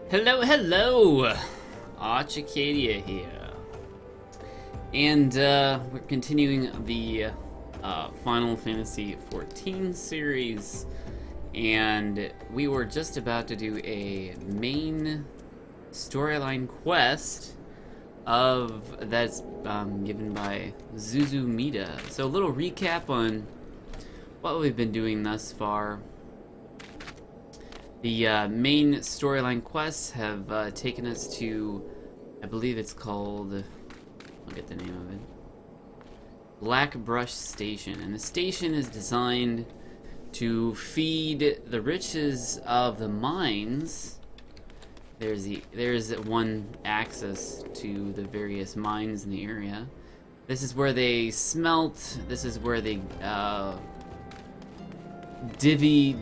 Hello, hello! Archicadia here. And we're continuing the Final Fantasy XIV series. And we were just about to do a main storyline quest that's given by Zuzumida. So a little recap on what we've been doing thus far. The main storyline quests have taken us to, I believe it's called, I'll get the name of it, Blackbrush Station. And the station is designed to feed the riches of the mines. There's one access to the various mines in the area. This is where they smelt. This is where they divvy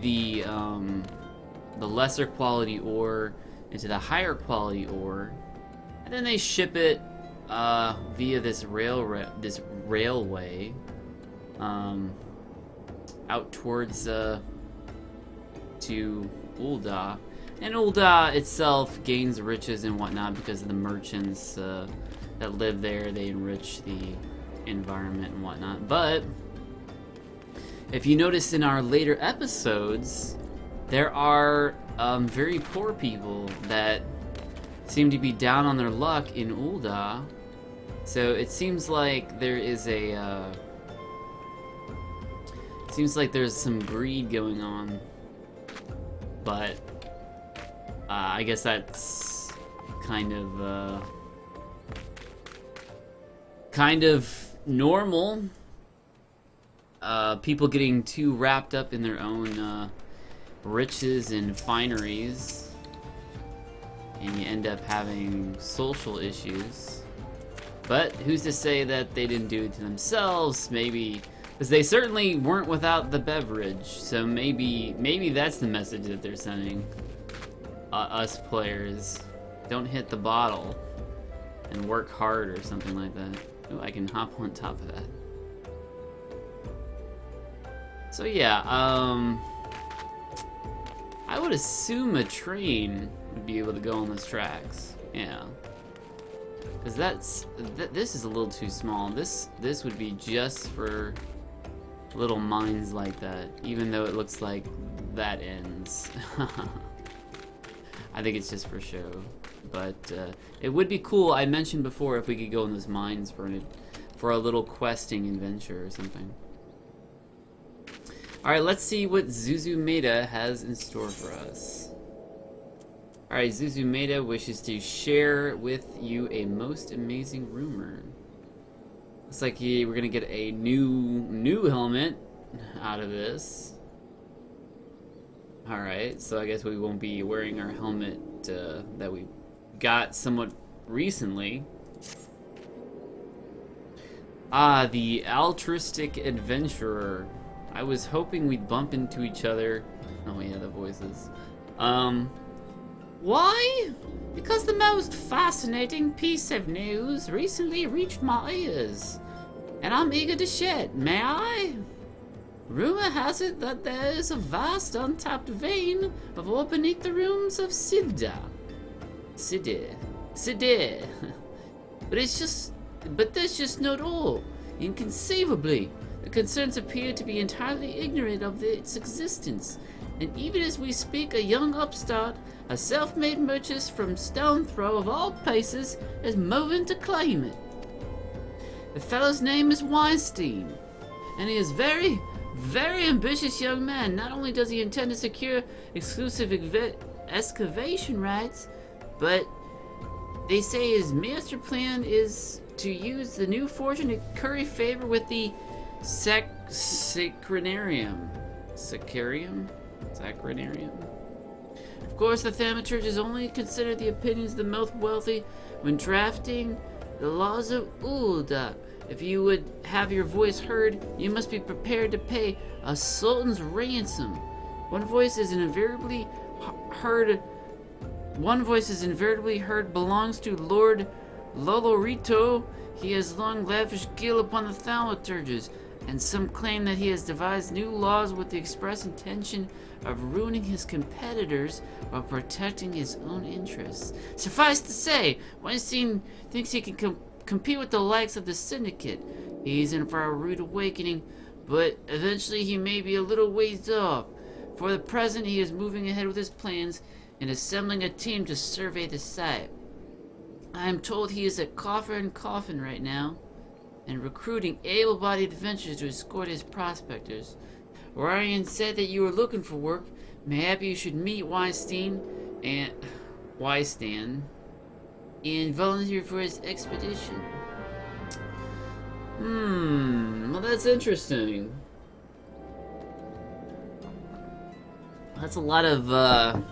the lesser quality ore into the higher quality ore, and then they ship it via this railway out towards to Ul'dah. And Ul'dah itself gains riches and whatnot because of the merchants that live there. They enrich the environment and whatnot. But if you notice in our later episodes, there are very poor people that seem to be down on their luck in Ul'dah. So it seems like there is seems like there's some greed going on. But I guess that's kind of normal. People getting too wrapped up in their own riches and fineries, and you end up having social issues. But who's to say that they didn't do it to themselves? Maybe because they certainly weren't without the beverage. So maybe that's the message that they're sending us players: don't hit the bottle and work hard or something like that. Ooh, I can hop on top of that. So yeah, I would assume a train would be able to go on those tracks. Yeah, because this is a little too small. This would be just for little mines like that. Even though it looks like that ends. I think it's just for show. But it would be cool. I mentioned before if we could go in those mines for a little questing adventure or something. Alright, let's see what Zuzumida has in store for us. Alright, Zuzumida wishes to share with you a most amazing rumor. Looks like we're gonna get a new helmet out of this. Alright, so I guess we won't be wearing our helmet that we got somewhat recently. Ah, the altruistic adventurer. I was hoping we'd bump into each other. Oh yeah, the voices. Why? Because the most fascinating piece of news recently reached my ears, and I'm eager to share it. May I? Rumor has it that there is a vast untapped vein of ore beneath the ruins of Sida. But there's just no ore. Inconceivably, the concerns appear to be entirely ignorant of its existence, and even as we speak, a young upstart, a self-made merchant from stone throw of all places, is moving to claim it. The fellow's name is Weinstein, and he is very, very ambitious young man. Not only does he intend to secure exclusive excavation rights, but they say his master plan is to use the new fortune to curry favor with the Sacranarium. Of course, the thaumaturges only consider the opinions of the most wealthy when drafting the laws of Ul'dah. If you would have your voice heard, you must be prepared to pay a sultan's ransom. One voice is invariably heard belongs to Lord Lolorito. He has long lavished guilt upon the thaumaturges, and some claim that he has devised new laws with the express intention of ruining his competitors while protecting his own interests. Suffice to say, Weinstein thinks he can compete with the likes of the Syndicate. He's in for a rude awakening, but eventually he may be a little ways off. For the present, he is moving ahead with his plans and assembling a team to survey the site. I am told he is at Coffin right now, and recruiting able-bodied adventurers to escort his prospectors. Orion said that you were looking for work. Maybe you should meet Weinstein and volunteer for his expedition. Well, that's interesting. That's a lot of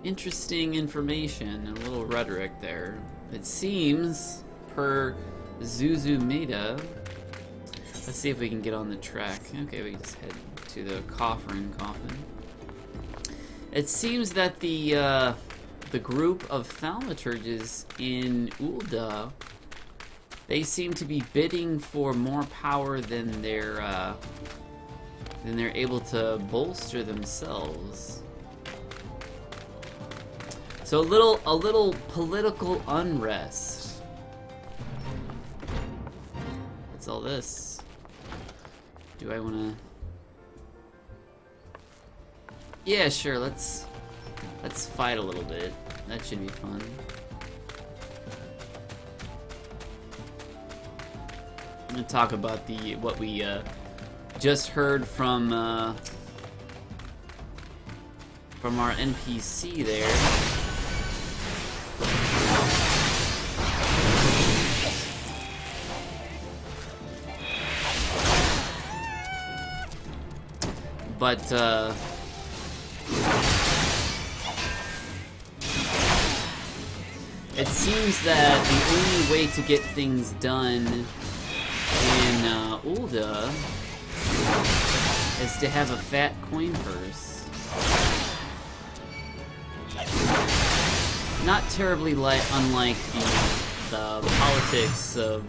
interesting information, a little rhetoric there. It seems, per Zuzu Meta. Let's see if we can get on the track. Okay, we just head to the coffin. It seems that the group of thaumaturges in Ul'dah, they seem to be bidding for more power than they're able to bolster themselves. So a little political unrest. What's all this? Do I wanna? Yeah, sure. Let's fight a little bit. That should be fun. I'm gonna talk about what we just heard from our NPC there. But it seems that the only way to get things done in Ul'dah is to have a fat coin purse. Not terribly unlike the politics of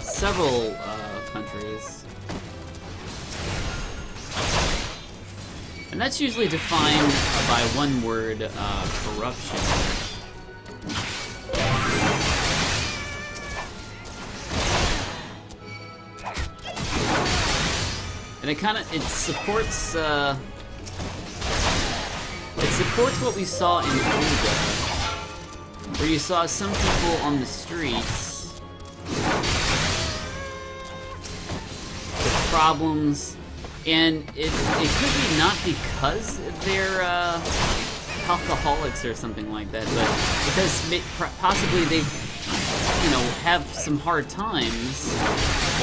several countries. And that's usually defined by one word, corruption. And it supports what we saw in Ul'dah, where you saw some people on the streets with problems, and it could be not because they're alcoholics or something like that, but because possibly they have some hard times,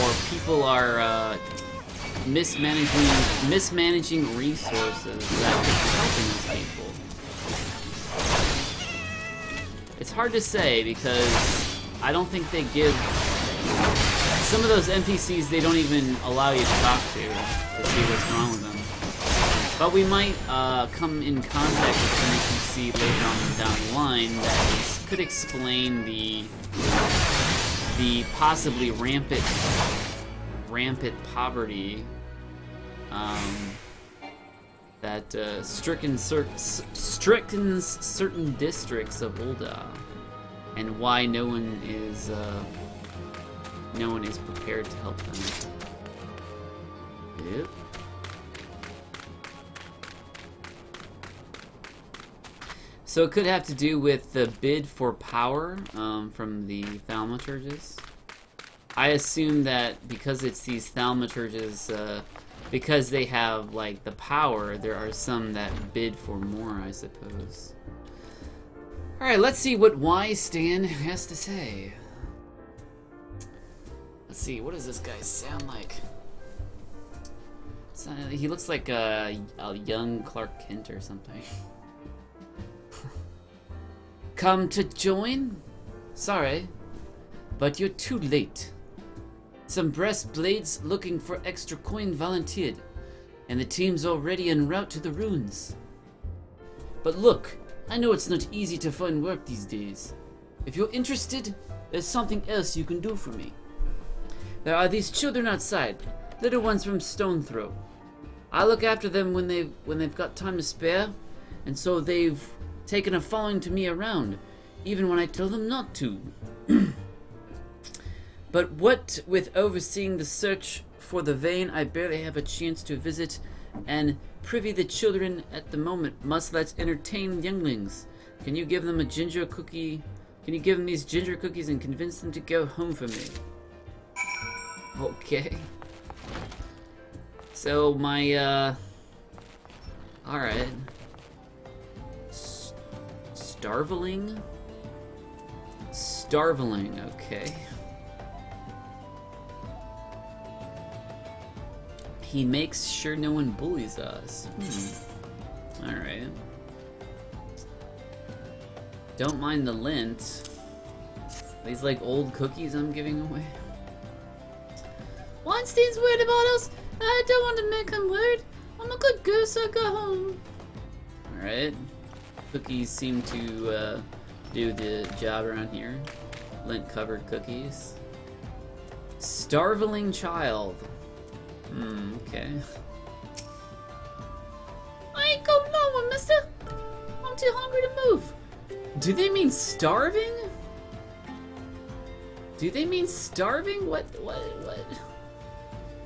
or people are mismanaging resources that could be helping these people. It's hard to say because I don't think they give some of those NPCs, they don't even allow you to talk to see what's wrong with them. But we might come in contact with an NPC later on down the line that could explain the possibly rampant poverty that strickens certain districts of Ul'dah, and why no one is prepared to help them. Yep. So it could have to do with the bid for power from the thaumaturges. I assume that because it's these thaumaturges, because they have like the power, there are some that bid for more, I suppose. Alright, let's see what Stan has to say. Let's see, what does this guy sound like? He looks like a young Clark Kent or something. Come to join? Sorry, but you're too late. Some breastblades looking for extra coin volunteered, and the team's already en route to the ruins. But look, I know it's not easy to find work these days. If you're interested, there's something else you can do for me. There are these children outside, little ones from Stone Throw. I look after them when they've got time to spare, and so they've taken a following to me around, even when I tell them not to. But what with overseeing the search for the vein, I barely have a chance to visit and privy the children at the moment. Must let's entertain younglings. Can you give them a ginger cookie? Can you give them these ginger cookies and convince them to go home for me? Okay. So my alright. Starveling? Starveling, okay. He makes sure no one bullies us. Alright. Don't mind the lint. These like old cookies I'm giving away. Weinstein's worried about us. I don't want to make him worried. I'm a good girl, so I go home. Alright. Cookies seem to do the job around here. Lint covered cookies. Starveling child. Okay. I ain't going nowhere, mister. I'm too hungry to move. Do they mean starving? Do they mean starving? What?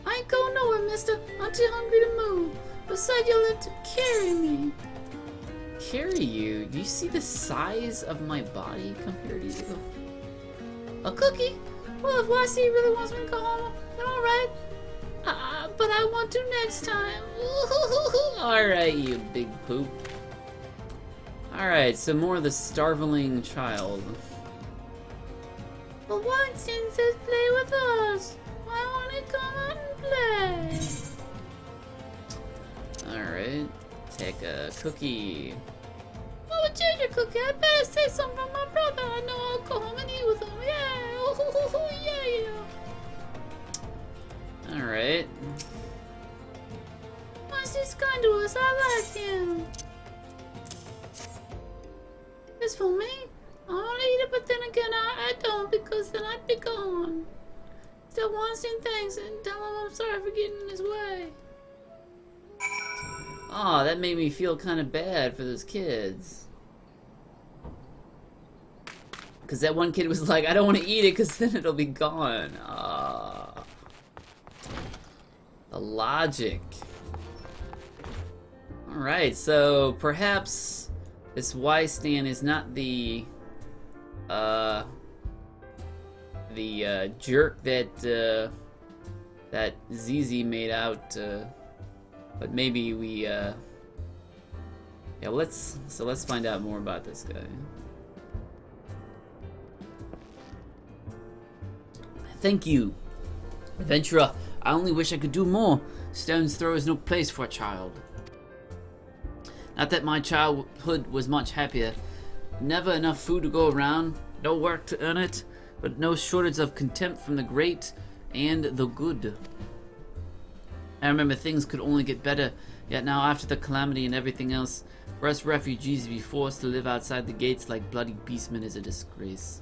I ain't going nowhere, mister. I'm too hungry to move. Besides, you'll have to carry me. Carry you? Do you see the size of my body compared to you? A cookie? Well, if YC really wants me to go home, then alright. But I want to next time. Alright, you big poop. Alright, so more of the starveling child. But Weinstein says play with us. I want to come out and play. Alright, take a cookie. Oh, a ginger cookie. I better say something from my brother. I know I'll go home and eat with him. Yeah. Yeah. Alright. Weinstein's kind to us. I like him. It's for me. I want to eat it, but then again, I don't, because then I'd be gone. Tell Weinstein thanks and tell him I'm sorry for getting in his way. Aw, that made me feel kind of bad for those kids. Because that one kid was like, I don't want to eat it because then it'll be gone. The logic. Alright, so perhaps this Weinstein is not the jerk that that ZZ made out, but maybe we yeah, let's find out more about this guy. Thank you, adventurer. I only wish I could do more. Stone's Throw is no place for a child. Not that my childhood was much happier. Never enough food to go around, no work to earn it, but no shortage of contempt from the great and the good. I remember things could only get better, yet now after the calamity and everything else, for us refugees to be forced to live outside the gates like bloody beastmen is a disgrace.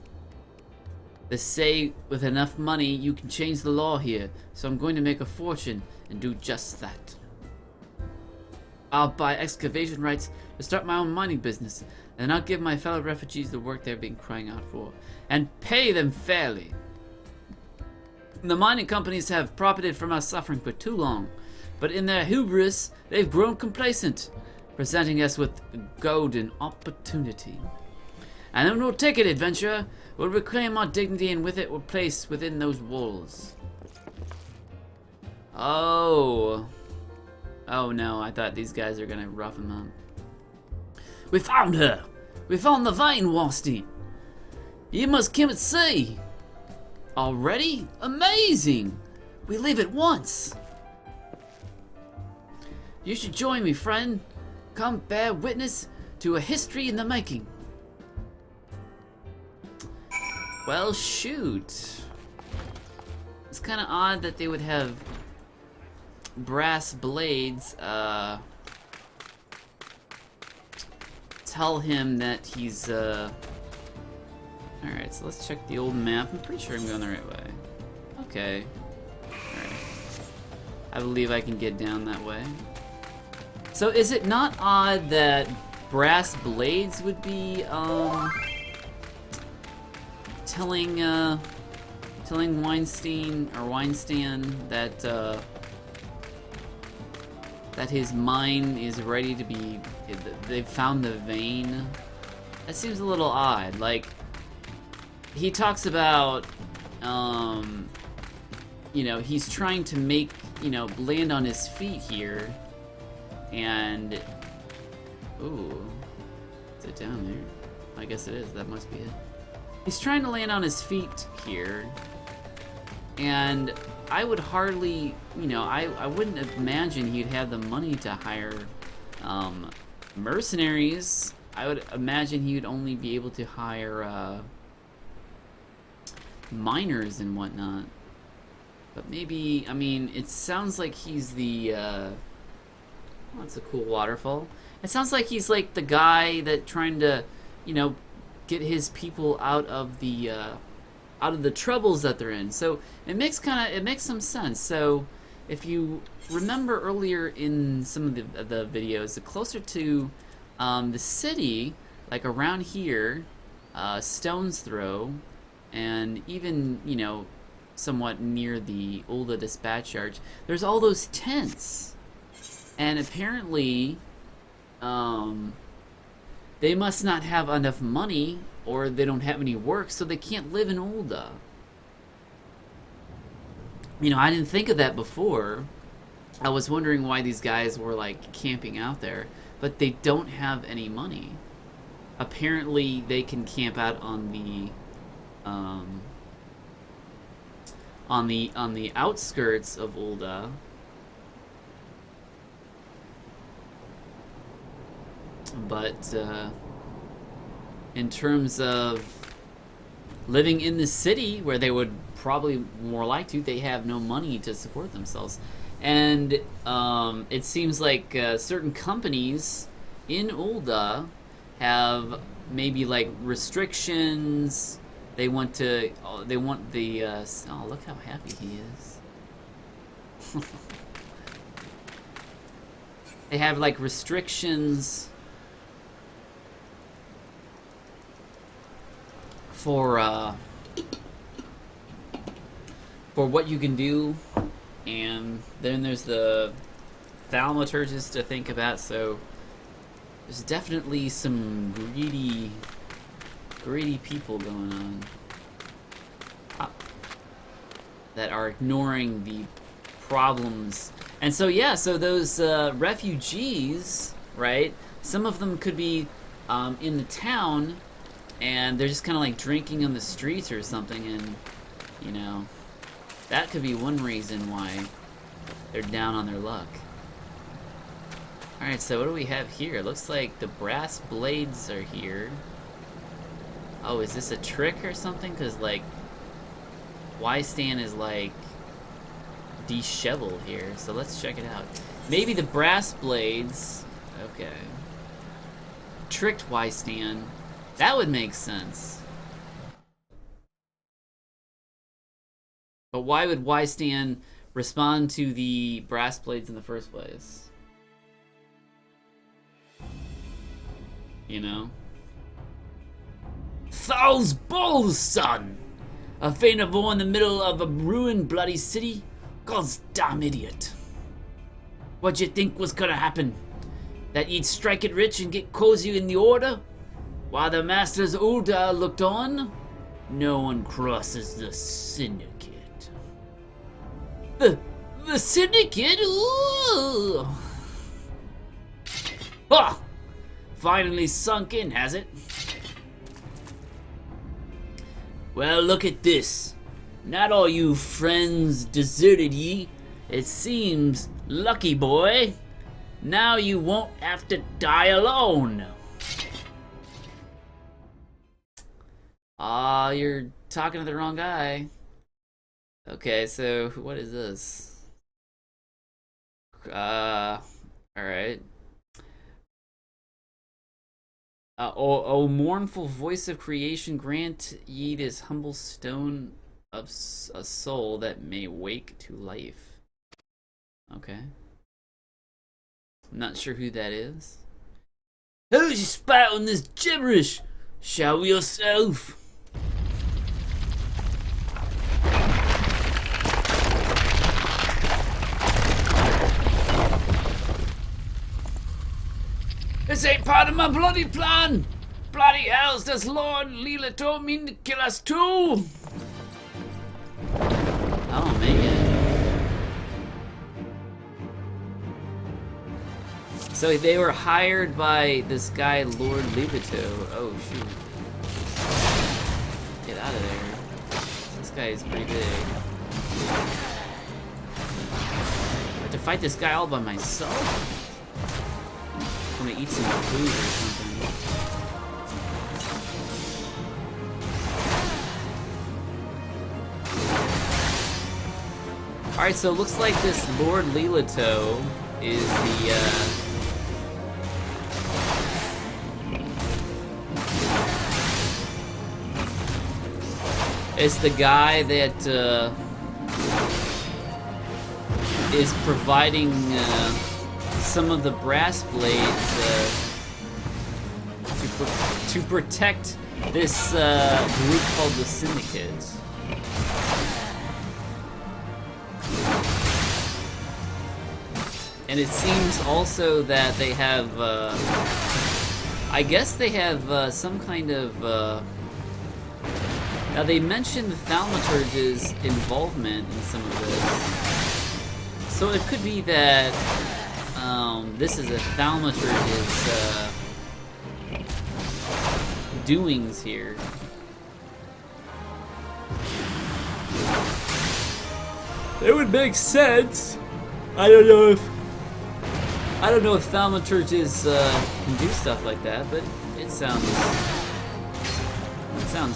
They say with enough money you can change the law here, so I'm going to make a fortune and do just that. I'll buy excavation rights to start my own mining business, and I'll give my fellow refugees the work they've been crying out for, and pay them fairly. The mining companies have profited from our suffering for too long, but in their hubris, they've grown complacent, presenting us with a golden opportunity. And then we'll take it, adventurer. We'll reclaim our dignity, and with it we'll place within those walls. Oh no, I thought these guys are gonna rough him up. We found her! We found the vein, Weinstein! You must come and see! Already? Amazing! We leave at once! You should join me, friend. Come bear witness to a history in the making. Well, shoot. It's kind of odd that they would have brass blades tell him that he's alright, so let's check the old map. I'm pretty sure I'm going the right way. Okay. Alright. I believe I can get down that way. So is it not odd that brass blades would be telling Weinstein that that his mine is ready to be, they've found the vein? That seems a little odd. Like, he talks about you know, he's trying to make, you know, land on his feet here, and ooh, is it down there? I guess it is. That must be it. He's trying to land on his feet here, and I would hardly, you know, I wouldn't imagine he'd have the money to hire mercenaries. I would imagine he would only be able to hire miners and whatnot. But maybe, I mean, it sounds like he's the, oh, that's a cool waterfall. It sounds like he's like the guy that trying to, you know, get his people out of the troubles that they're in. So it makes some sense. So if you remember earlier in some of the videos, the closer to the city, like around here, Stone's Throw, and even, you know, somewhat near the Ulda dispatch yard, there's all those tents, and apparently they must not have enough money, or they don't have any work, so they can't live in Ulda. You know, I didn't think of that before. I was wondering why these guys were like camping out there, but they don't have any money. Apparently they can camp out on the outskirts of Ulda. But in terms of living in the city, where they would probably more like to, they have no money to support themselves. And it seems like certain companies in Ulda have maybe like restrictions. They want the oh, look how happy he is. They have like restrictions for what you can do, and then there's the thaumaturgists to think about. So there's definitely some greedy people going on that are ignoring the problems. And so yeah, so those refugees, right? Some of them could be in the town, and they're just kind of like drinking on the streets or something, and you know, that could be one reason why they're down on their luck. Alright, so what do we have here? It looks like the brass blades are here. Oh, is this a trick or something? Because, like, Y-Stan is, like, disheveled here. So let's check it out. Maybe the brass blades... Okay. Tricked Y-Stan. That would make sense. But why would Y-Stan respond to the brass blades in the first place? You know? Foul's balls, son! A fainter born in the middle of a ruined bloody city? God's damn idiot. What'd you think was gonna happen? That you'd strike it rich and get cozy in the order? While the masters Ulda looked on? No one crosses the Syndicate. The Syndicate? Ooh! Ah! Finally sunk in, has it? Well, look at this. Not all you friends deserted ye. It seems, lucky boy. Now you won't have to die alone. Ah, you're talking to the wrong guy. Okay, so what is this? Alright. O mournful voice of creation, grant ye this humble stone of a soul that may wake to life. Okay. I'm not sure who that is. Who's you spouting this gibberish? Show yourself. This ain't part of my bloody plan! Bloody hells, does Lord Leelator mean to kill us too? Oh man. So they were hired by this guy, Lord Leelator. Oh shoot. Get out of there. This guy is pretty big. I have to fight this guy all by myself? I'm gonna eat some food or something. Alright, so it looks like this Lord Leelator is the guy that is providing some of the brass blades to protect this group called the Syndicate. And it seems also that they have, I guess they have some kind of, now they mentioned the Thaumaturge's involvement in some of this. So it could be that this is a Thaumaturge's doings here. It would make sense. I don't know if Thaumaturges can do stuff like that, but it sounds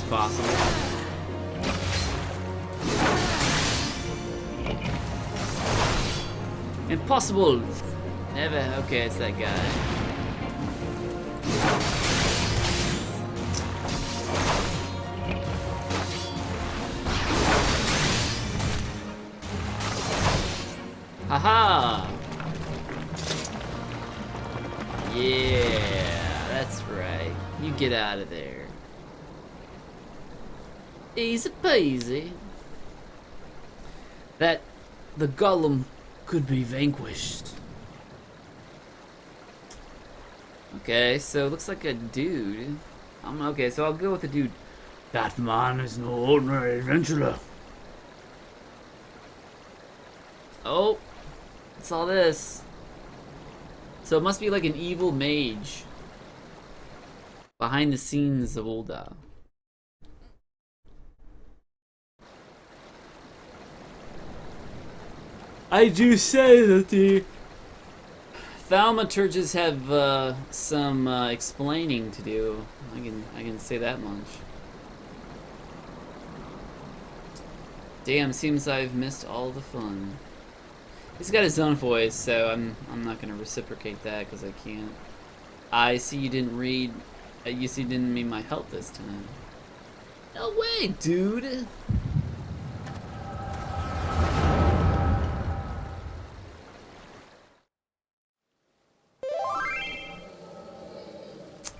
possible. Impossible. Never. Okay, it's that guy. Haha! Yeah, that's right. You get out of there. Easy peasy. That the Golem could be vanquished. Okay, so it looks like a dude. Okay, so I'll go with the dude. That man is no ordinary adventurer. Oh, what's all this? So it must be like an evil mage behind the scenes of Ul'dah. I do say that the Thaumaturges have some explaining to do. I can say that much. Damn, seems I've missed all the fun. He's got his own voice, so I'm not gonna reciprocate that because I can't. I see you didn't read. You see, you didn't need my help this time. No way, dude.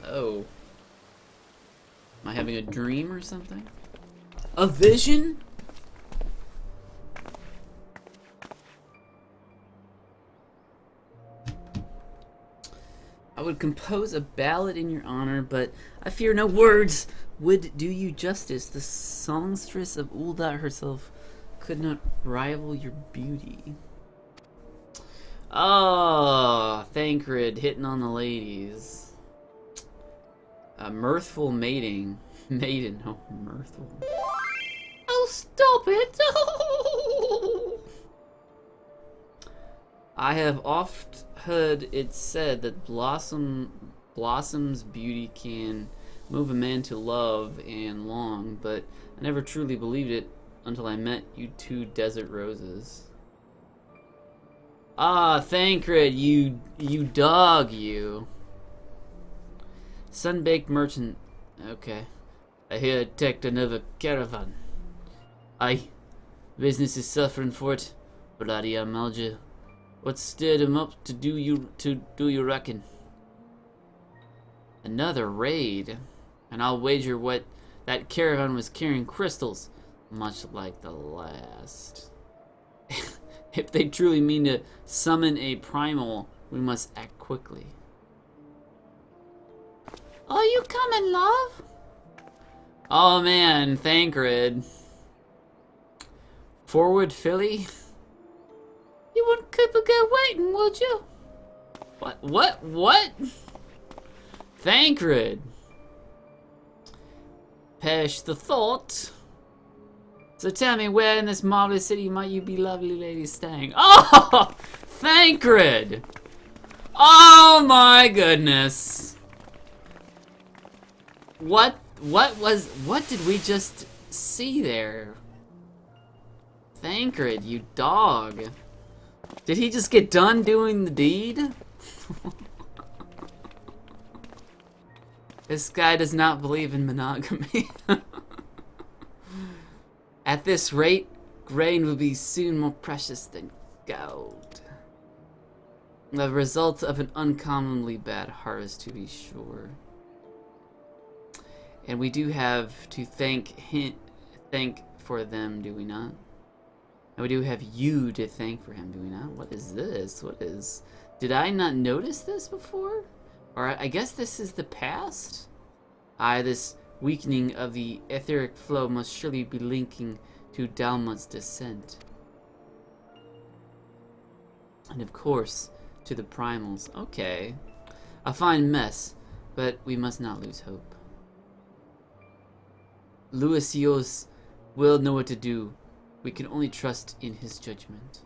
Oh. Am I having a dream or something? A vision? I would compose a ballad in your honor, but I fear no words would do you justice. The songstress of Ul'dah herself could not rival your beauty. Oh, Thancred hitting on the ladies. Mirthful mating. Maiden, oh, mirthful. Oh, stop it! I have oft heard it said that Blossom's beauty can move a man to love and long, but I never truly believed it until I met you two desert roses. Ah, Thancred, you dog, you. Sunbaked merchant. Okay. I hear attacked another caravan. Aye. Business is suffering for it. Bloody Amalja. What stirred him up to do you reckon? Another raid, and I'll wager what that caravan was carrying crystals, much like the last. If they truly mean to summon a primal, we must act quickly. Are you coming, love? Oh man, Thancred. Forward, Philly? You wouldn't keep a girl waiting, would you? What? Thancred. Perish the thought. So tell me, where in this marvelous city might you be lovely ladies staying? Oh! Thancred! Oh my goodness. What did we just see there? Thancred, you dog. Did he just get done doing the deed? This guy does not believe in monogamy. At this rate, grain will be soon more precious than gold. The result of an uncommonly bad harvest, to be sure. And we do have to thank for them, do we not? And we do have you to thank for him, do we not? What is this? Did I not notice this before? Or I guess this is the past? This weakening of the etheric flow must surely be linking to Dalmut's descent. And of course, to the primals. Okay. A fine mess, but we must not lose hope. Lucius will know what to do. We can only trust in his judgment.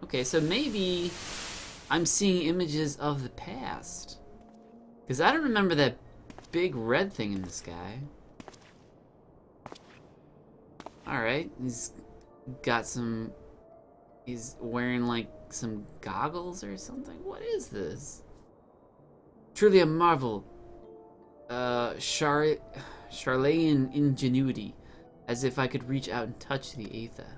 Okay, so maybe I'm seeing images of the past. Because I don't remember that big red thing in the sky. Alright, he's wearing like some goggles or something. What is this? Truly a marvel. Charlatan ingenuity. As if I could reach out and touch the Aether.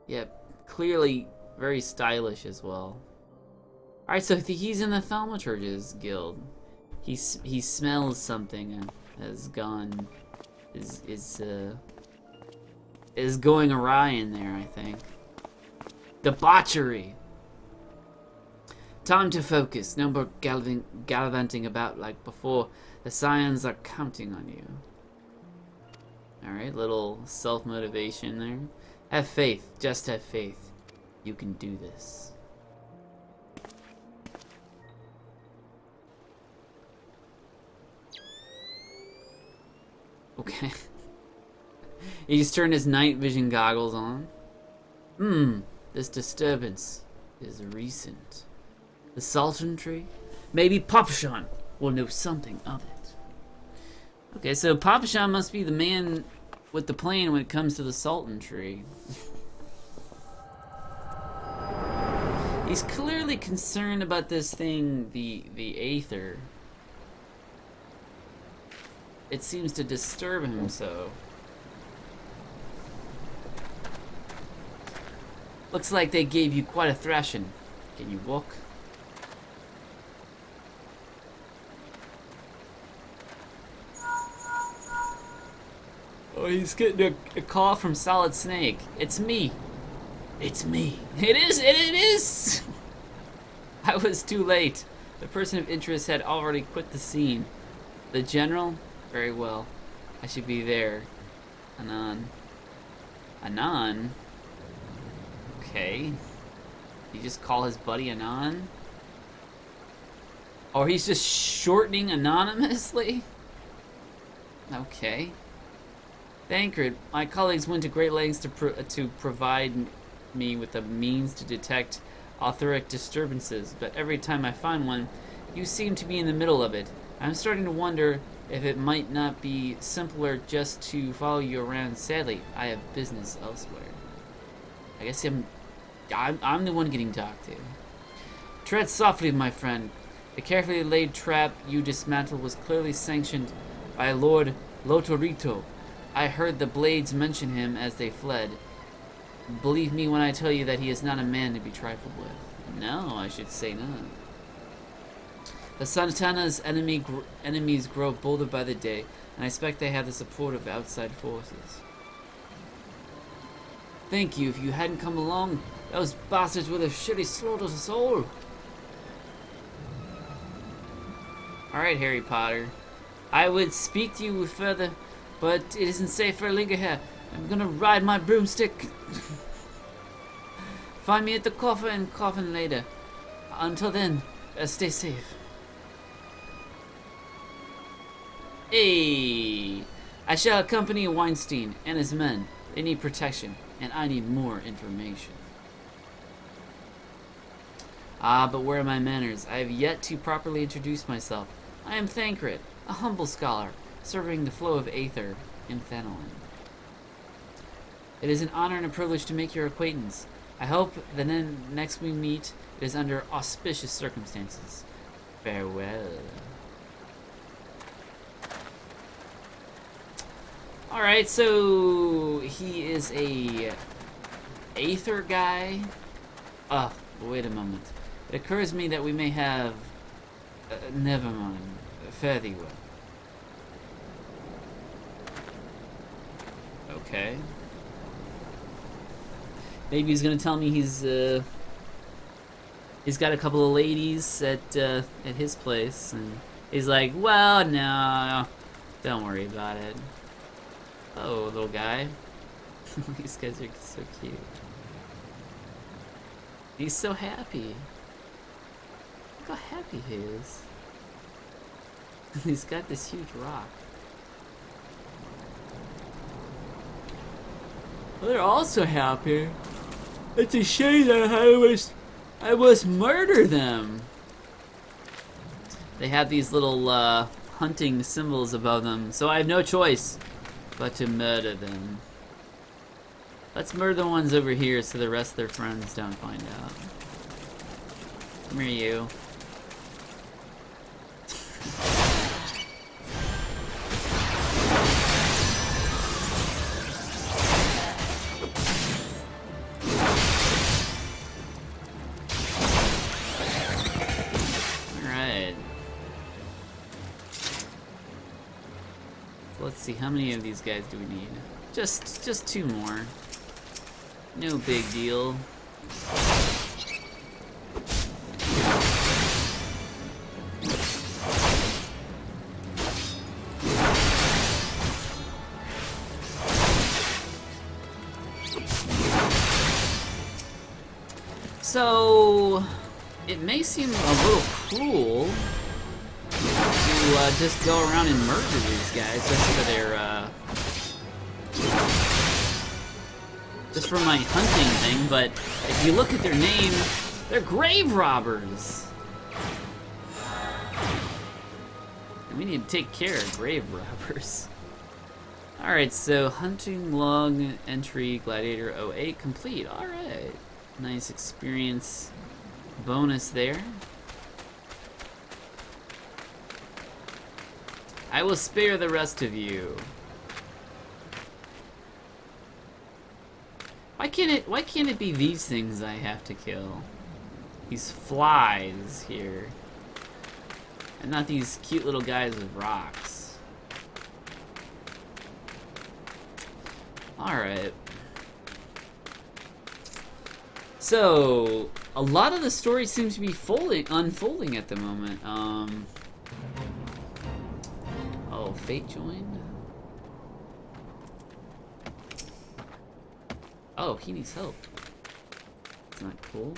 Yep, clearly very stylish as well. Alright, so he's in the Thaumaturge's guild. He smells something and has gone is going awry in there, I think. Debauchery. Time to focus. No more gallivanting about like before. The Scions are counting on you. Alright, little self-motivation there. Have faith. Just have faith. You can do this. Okay. He's turned his night vision goggles on. This disturbance is recent. The Sultan tree? Maybe Papashan will know something of it. Okay, so Papashan must be the man with the plan when it comes to the Sultan tree. He's clearly concerned about this thing, the Aether. It seems to disturb him so. Looks like they gave you quite a thrashing. Can you walk? Oh, he's getting a call from Solid Snake. It's me. It's me. It is! I was too late. The person of interest had already quit the scene. The general? Very well. I should be there. Anon. Anon? Okay. You just call his buddy Anon? Or he's just shortening anonymously? Okay. Thancred, my colleagues went to great lengths to provide me with the means to detect etheric disturbances, but every time I find one, you seem to be in the middle of it. I'm starting to wonder if it might not be simpler just to follow you around. Sadly, I have business elsewhere. I guess I'm the one getting talked to. Tread softly, my friend. The carefully laid trap you dismantled was clearly sanctioned by Lord Lotorito. I heard the blades mention him as they fled. Believe me when I tell you that he is not a man to be trifled with. No, I should say not. The Santana's enemies grow bolder by the day, and I expect they have the support of outside forces. Thank you. If you hadn't come along, those bastards would have surely slaughtered us all. Alright, Harry Potter. I would speak to you further, but it isn't safe for a linger here. I'm gonna ride my broomstick. Find me at the coffin later. Until then, stay safe. Hey! I shall accompany Weinstein and his men. They need protection, and I need more information. Ah, but where are my manners? I have yet to properly introduce myself. I am Thancred, a humble scholar, serving the flow of aether in Fenelon. It is an honor and a privilege to make your acquaintance. I hope that next we meet, it is under auspicious circumstances. Farewell. Alright, so he is a aether guy. Wait a moment. It occurs to me that we may have... never mind. Fare thee well. Okay. Maybe he's gonna tell me he's got a couple of ladies at his place, and he's like, well, no, don't worry about it. Oh, little guy. These guys are so cute. He's so happy. Look how happy he is. He's got this huge rock. They're also happy. It's a shame that I must murder them. They have these little hunting symbols above them, so I have no choice but to murder them. Let's murder the ones over here so the rest of their friends don't find out. Come here, you. Let's see, how many of these guys do we need? Just 2 more. No big deal. So, it may seem a little cruel to just go around and murder these guys just for their, just for my hunting thing, but if you look at their name, they're grave robbers. And we need to take care of grave robbers. Alright, so hunting log entry gladiator 08 complete. Alright. Nice experience bonus there. I will spare the rest of you. Why can't it be these things I have to kill? These flies here. And not these cute little guys with rocks. Alright. So, a lot of the story seems to be unfolding at the moment. Oh, Fate joined? Oh, he needs help. That's not cool.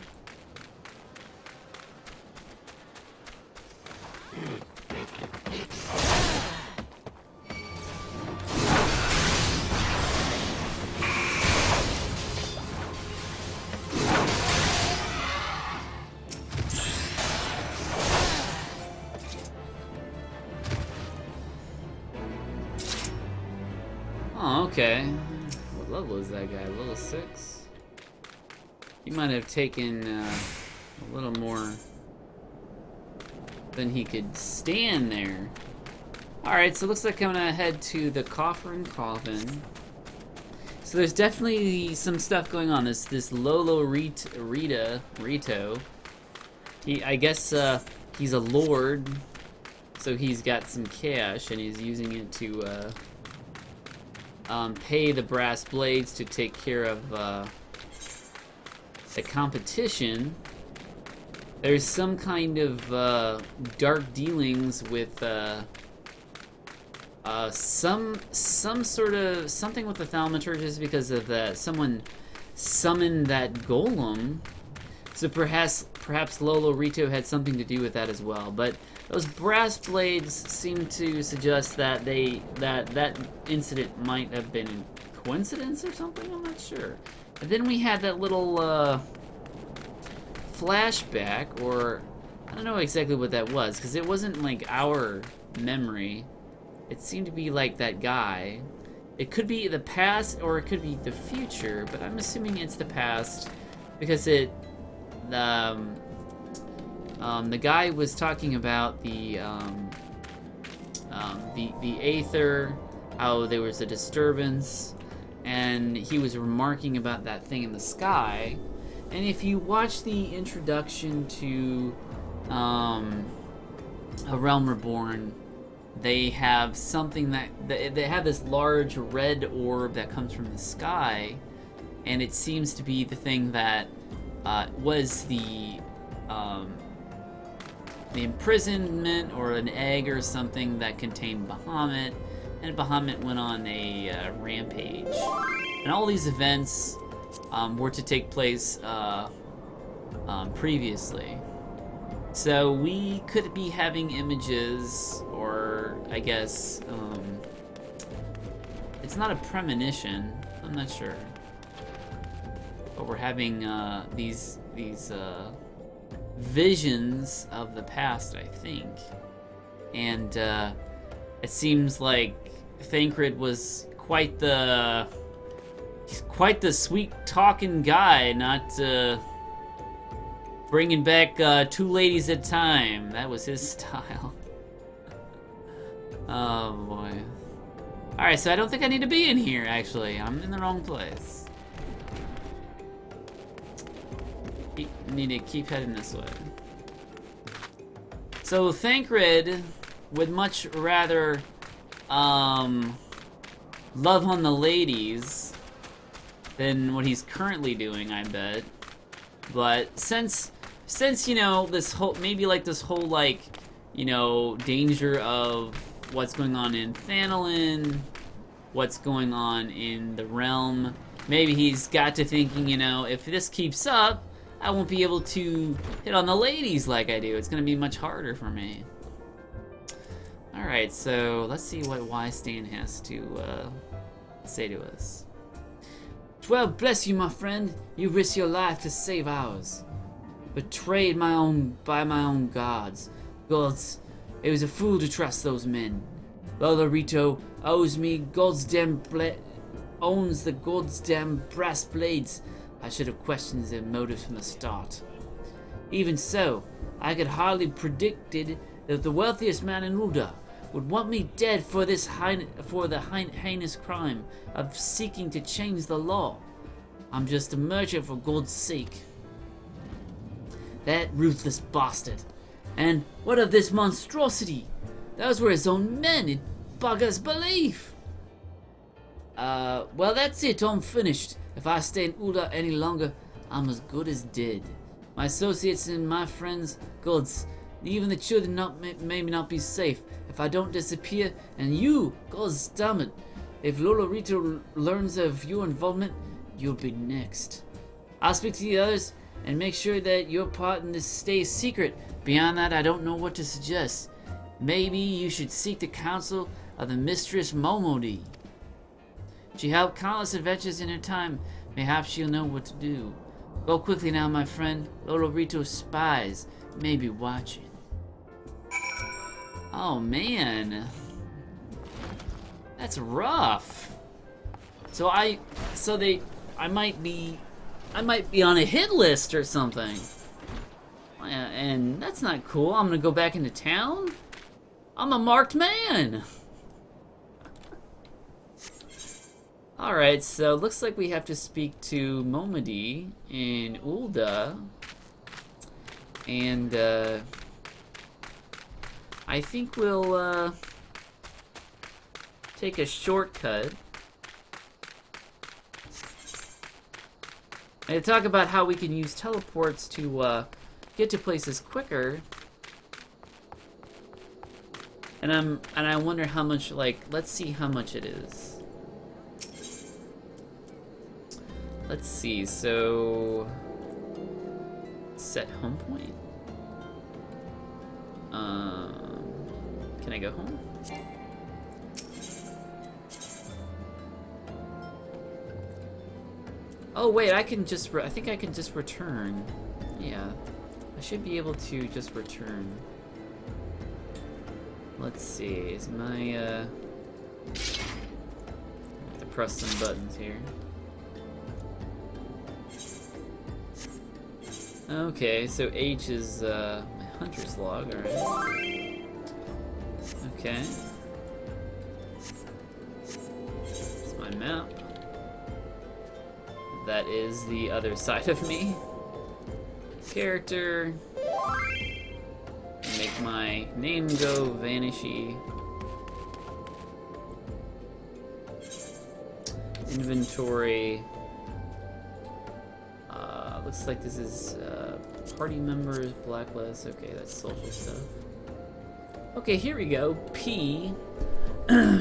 Oh, okay. What level is that guy? Level 6? He might have taken a little more than he could stand there. Alright, so it looks like I'm gonna head to the Coffer and Coffin. So there's definitely some stuff going on. This Lolo Rito. I guess he's a lord, so he's got some cash and he's using it to pay the brass blades to take care of the competition. There's some kind of dark dealings with some sort of something with the thaumaturges because of that. Someone summoned that golem, so perhaps Lolo Rito had something to do with that as well. But those brass blades seem to suggest that that incident might have been coincidence or something. I'm not sure. And then we had that little flashback, or I don't know exactly what that was because it wasn't like our memory. It seemed to be like that guy. It could be the past or it could be the future, but I'm assuming it's the past because the guy was talking about the Aether, how there was a disturbance, and he was remarking about that thing in the sky. And if you watch the introduction to A Realm Reborn, they have something that they have this large red orb that comes from the sky, and it seems to be the thing that was the imprisonment or an egg or something that contained Bahamut, and Bahamut went on a rampage. And all these events were to take place previously. So we could be having images, or I guess it's not a premonition. I'm not sure, but we're having these visions of the past, I think, and it seems like Thancred was quite the sweet talking guy, not bringing back 2 ladies at a time. That was his style. Oh boy. Alright, so I don't think I need to be in here, actually. I'm in the wrong place. Need to keep heading this way. So Thancred would much rather love on the ladies than what he's currently doing, I bet. But since you know, this whole danger of what's going on in Thanalan, what's going on in the realm, maybe he's got to thinking, you know, if this keeps up, I won't be able to hit on the ladies like I do. It's gonna be much harder for me. Alright, so let's see what Stan has to say to us. Well, bless you, my friend. You risked your life to save ours. Betrayed by my own gods. Gods, it was a fool to trust those men. Lolo Rito owns the goddamn brass blades. I should have questioned their motives from the start. Even so, I could hardly predicted that the wealthiest man in Ulda would want me dead for the heinous crime of seeking to change the law. I'm just a merchant for God's sake. That ruthless bastard. And what of this monstrosity? Those were his own men, it buggers belief. Well, that's it, I'm finished. If I stay in Ulda any longer, I'm as good as dead. My associates and my friends, gods, even the children may not be safe if I don't disappear, and you, gods damn it, if Lolo Rito learns of your involvement, you'll be next. I'll speak to the others and make sure that your part in this stays secret. Beyond that, I don't know what to suggest. Maybe you should seek the counsel of the Mistress Momodi. She helped countless adventures in her time. Perhaps she'll know what to do. Go quickly now, my friend. Lolo Rito's spies may be watching. Oh man, that's rough. I might be on a hit list or something. And that's not cool. I'm gonna go back into town? I'm a marked man! Alright, so looks like we have to speak to Momody in Ulda. And, I think we'll, take a shortcut. And talk about how we can use teleports to, get to places quicker. And I wonder how much, like, let's see how much it is. Let's see, so set home point. Can I go home? Oh wait, I can just, I think I can just return. Yeah, I should be able to just return. Let's see, is my, I have to press some buttons here. Okay, so H is, my hunter's log, alright. Okay. It's my map. That is the other side of me. Character. Make my name go vanishy. Inventory. Looks like this is party members, blacklist. Okay, that's social stuff. Okay, here we go. P.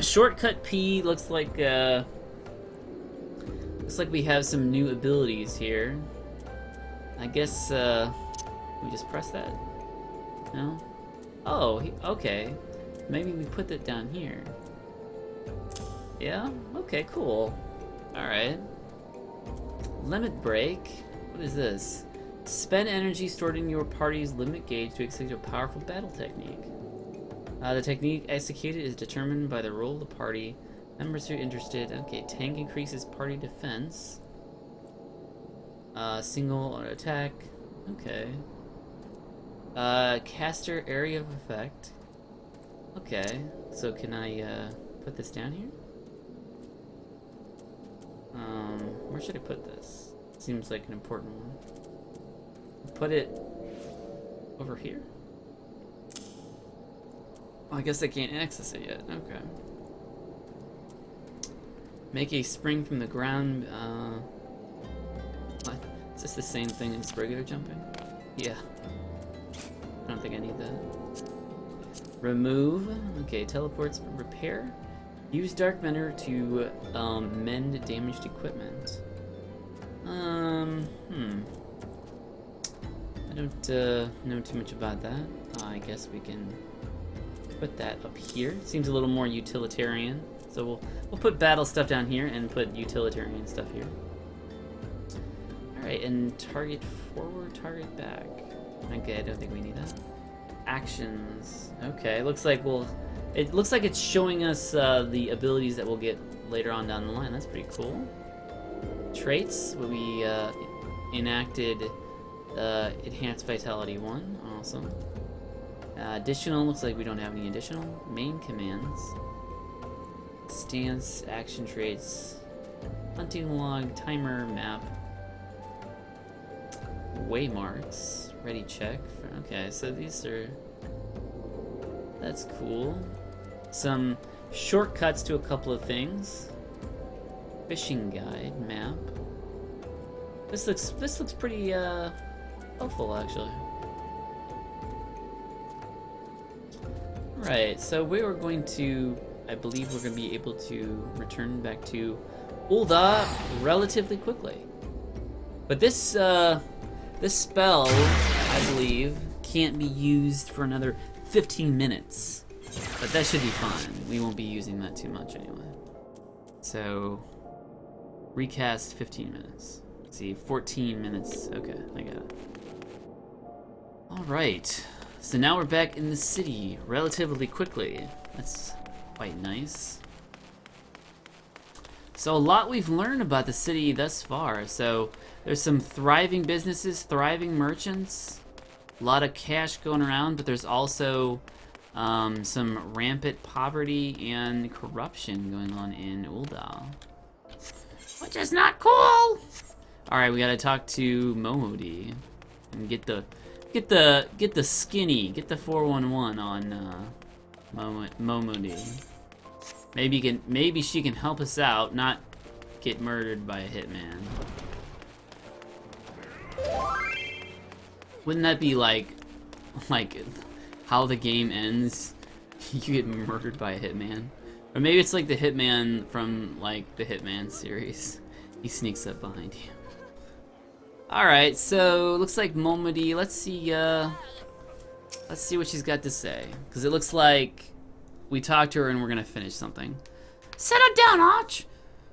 Shortcut P. Looks like we have some new abilities here. I guess we just press that. No? Oh, okay. Maybe we put that down here. Yeah? Okay, cool. Alright. Limit break. What is this? Spend energy stored in your party's limit gauge to execute a powerful battle technique. The technique executed is determined by the role of the party. Members who are interested. Okay, tank increases party defense. Single attack. Okay. Caster area of effect. Okay, so can I put this down here? Where should I put this? Seems like an important one. Put it over here? Oh, I guess I can't access it yet. Okay. Make a spring from the ground. What? Is this the same thing as regular jumping? Yeah. I don't think I need that. Remove. Okay, teleports. Repair. Use Dark Mender to mend damaged equipment. I don't know too much about that. I guess we can put that up here. Seems a little more utilitarian. So we'll put battle stuff down here and put utilitarian stuff here. Alright, and target forward, target back. Okay, I don't think we need that. Actions. Okay, it looks like it's showing us the abilities that we'll get later on down the line. That's pretty cool. Traits, we enacted Enhanced Vitality 1. Awesome. Additional, looks like we don't have any additional. Main commands. Stance, action traits, hunting log, timer, map. Waymarks, ready check. Okay, so these are... That's cool. Some shortcuts to a couple of things. Fishing guide, map. This looks pretty helpful actually. Right, so we are going to, I believe we're going to be able to return back to Ulda relatively quickly. But this spell, I believe, can't be used for another 15 minutes. But that should be fine. We won't be using that too much anyway. So, recast 15 minutes. Let's see, 14 minutes. Okay, I got it. Alright. So now we're back in the city relatively quickly. That's quite nice. So a lot we've learned about the city thus far. So there's some thriving businesses, thriving merchants, a lot of cash going around, but there's also some rampant poverty and corruption going on in Uldal, which is not cool. All right, we gotta talk to Momodi and get the 411 on Momodi. Maybe she can help us out, not get murdered by a hitman. Wouldn't that be like how the game ends? You get murdered by a hitman. Or maybe it's like the hitman from like the Hitman series. He sneaks up behind you. Alright, so looks like Momodi, let's see what she's got to say. Cause it looks like we talked to her and we're gonna finish something. Settle down, Arch.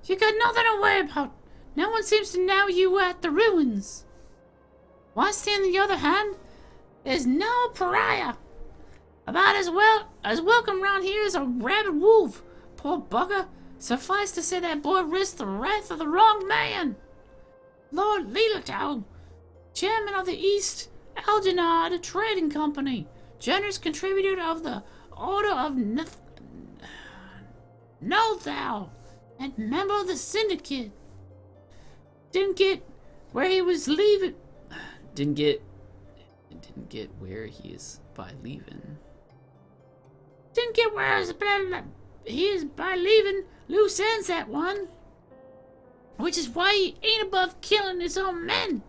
You got nothing to worry about. No one seems to know you were at the ruins. Weinstein, on the other hand, is no pariah. About as welcome around here as a rabid wolf. Poor bugger. Suffice to say that boy risked the wrath of the wrong man. Lord Lilitow, chairman of the East Algenard Trading Company, generous contributor of the Order of Nothal, and member of the Syndicate. Didn't get where he is by leaving. He is by leaving loose ends at one. Which is why he ain't above killing his own men.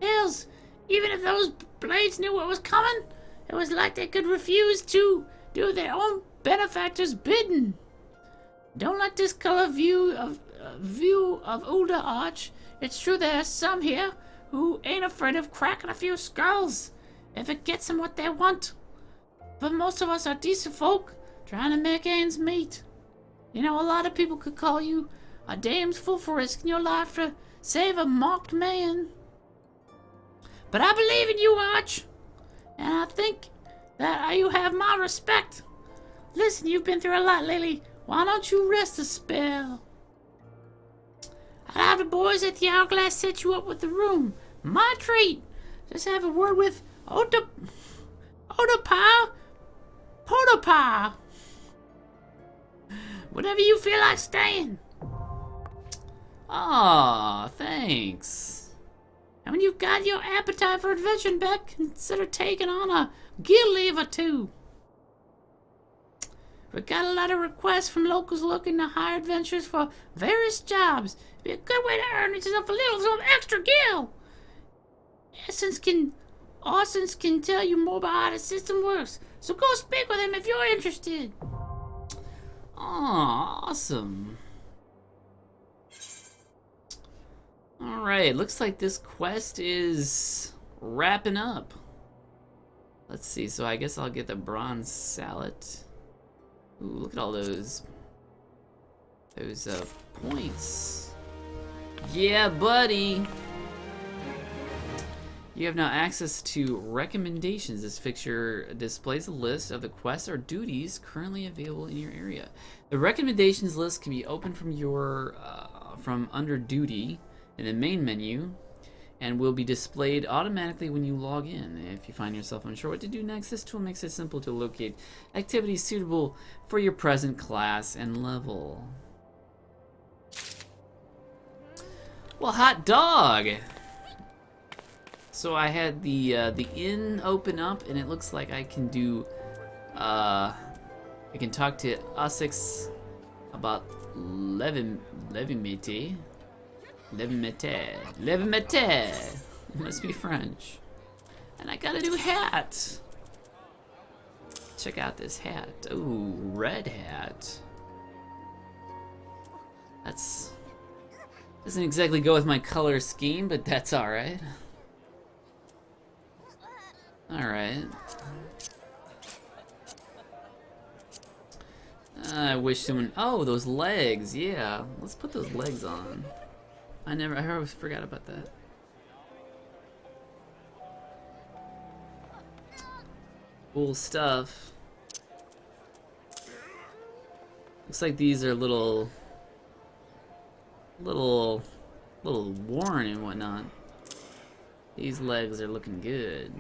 Hells, even if those blades knew what was coming, it was like they could refuse to do their own benefactor's bidding. Don't let this color view of Ulda Arch. It's true there are some here who ain't afraid of cracking a few skulls if it gets them what they want. But most of us are decent folk trying to make ends meet. You know, a lot of people could call you a damned fool for risking your life to save a mocked man. But I believe in you, Arch, and I think that you have my respect. Listen, you've been through a lot lately. Why don't you rest a spell? I'd have the boys at the Hourglass set you up with the room. My treat. Just have a word with Potapa. Whatever you feel like staying. Aw, thanks. And when you've got your appetite for adventure back, consider taking on a guild leave or two. We've got a lot of requests from locals looking to hire adventurers for various jobs. It'd be a good way to earn yourself a little some extra gil. Austin can tell you more about how the system works, so go speak with him if you're interested. Aw, awesome. Alright, looks like this quest is wrapping up. Let's see, so I guess I'll get the bronze sallet. Ooh, look at all those points. Yeah, buddy. You have now access to recommendations. This fixture displays a list of the quests or duties currently available in your area. The recommendations list can be opened from under duty in the main menu and will be displayed automatically when you log in. If you find yourself unsure what to do next, this tool makes it simple to locate activities suitable for your present class and level. Well, hot dog! So I had the inn open up, and it looks like I can do, I can talk to Essex about Levimete. It must be French. And I got a new hat. Check out this hat. Ooh, red hat. Doesn't exactly go with my color scheme, but that's alright. Alright. I wish someone... Oh, those legs, yeah. Let's put those legs on. I always forgot about that. Cool stuff. Looks like these are little worn and whatnot. These legs are looking good.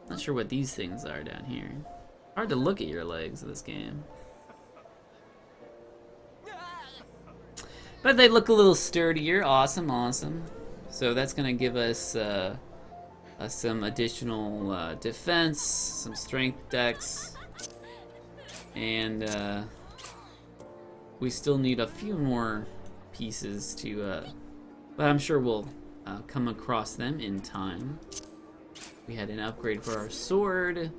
Not sure what these things are down here. Hard to look at your legs in this game. But they look a little sturdier. Awesome, awesome. So that's gonna give us some additional defense, some strength decks, and we still need a few more pieces to, but I'm sure we'll come across them in time. We had an upgrade for our sword.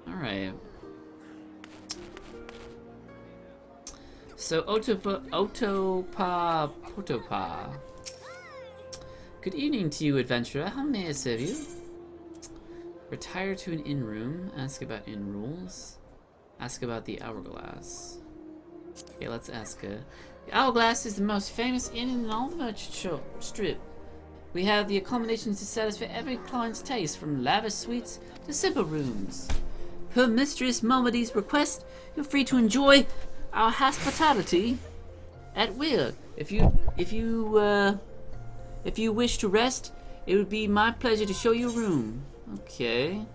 Alright. So, Potopa. Good evening to you, adventurer. How may I serve you? Retire to an inn room. Ask about inn rules. Ask about the hourglass. Okay, let's ask her. The hourglass is the most famous inn in all the merchant strip. We have the accommodations to satisfy every client's taste, from lavish suites to simple rooms. Per Mistress Malmady's request, you're free to enjoy our hospitality at will. If you wish to rest, it would be my pleasure to show you a room. Okay.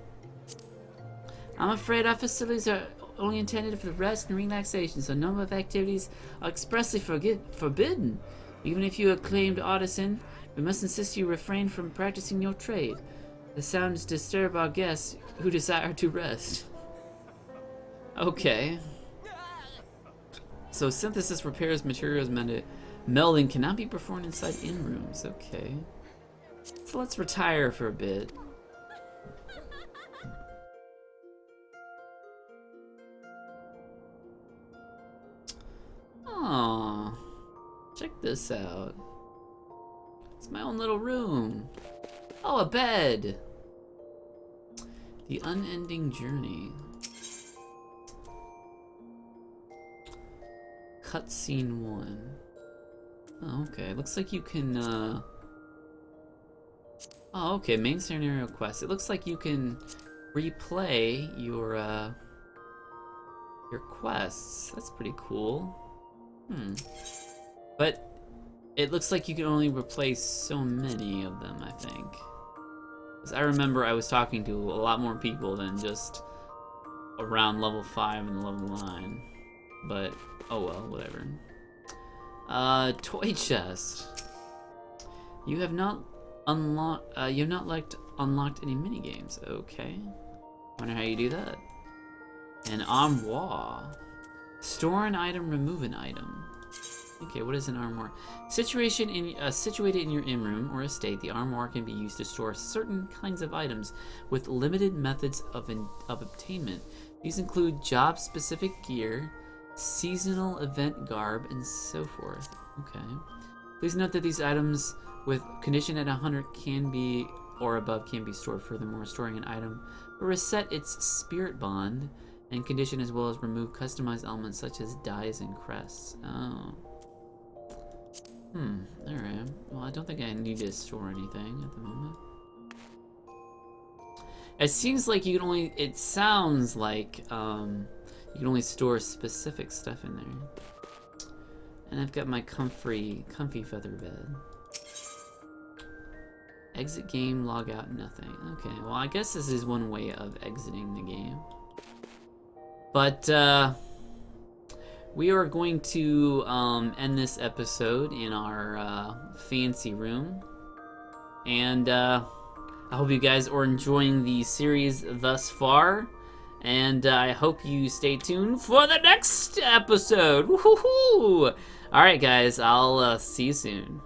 I'm afraid our facilities are only intended for rest and relaxation, so a number of activities are expressly forbidden. Even if you're a acclaimed artisan, we must insist you refrain from practicing your trade. The sounds disturb our guests who desire to rest. Okay. So synthesis, repairs, materials, melding cannot be performed inside inn rooms. Okay. So let's retire for a bit. Aww. Check this out. It's my own little room. Oh, a bed. The unending journey. Cutscene 1. Oh, okay. Looks like you can, Oh, okay. Main scenario quest. It looks like you can replay your quests. That's pretty cool. But it looks like you can only replace so many of them, I think. Because I remember I was talking to a lot more people than just around level 5 and level 9. But, oh well, whatever. Toy chest. You have not unlocked any minigames. Okay. Wonder how you do that. An armoire. Store an item, remove an item. Okay, what is an armoire? Situated in your inn room or estate, the armoire can be used to store certain kinds of items with limited methods of obtainment. These include job-specific gear, seasonal event garb, and so forth. Okay. Please note that these items with condition at 100 can be or above can be stored. Furthermore, storing an item will reset its spirit bond and condition, as well as remove customized elements such as dyes and crests. Oh. Alright. Well, I don't think I need to store anything at the moment. It seems like you can only, it sounds like, you can only store specific stuff in there. And I've got my comfy feather bed. Exit game, log out, nothing. Okay, well I guess this is one way of exiting the game. But, we are going to end this episode in our fancy room. And I hope you guys are enjoying the series thus far. And I hope you stay tuned for the next episode. Woohoo! Alright guys, I'll see you soon.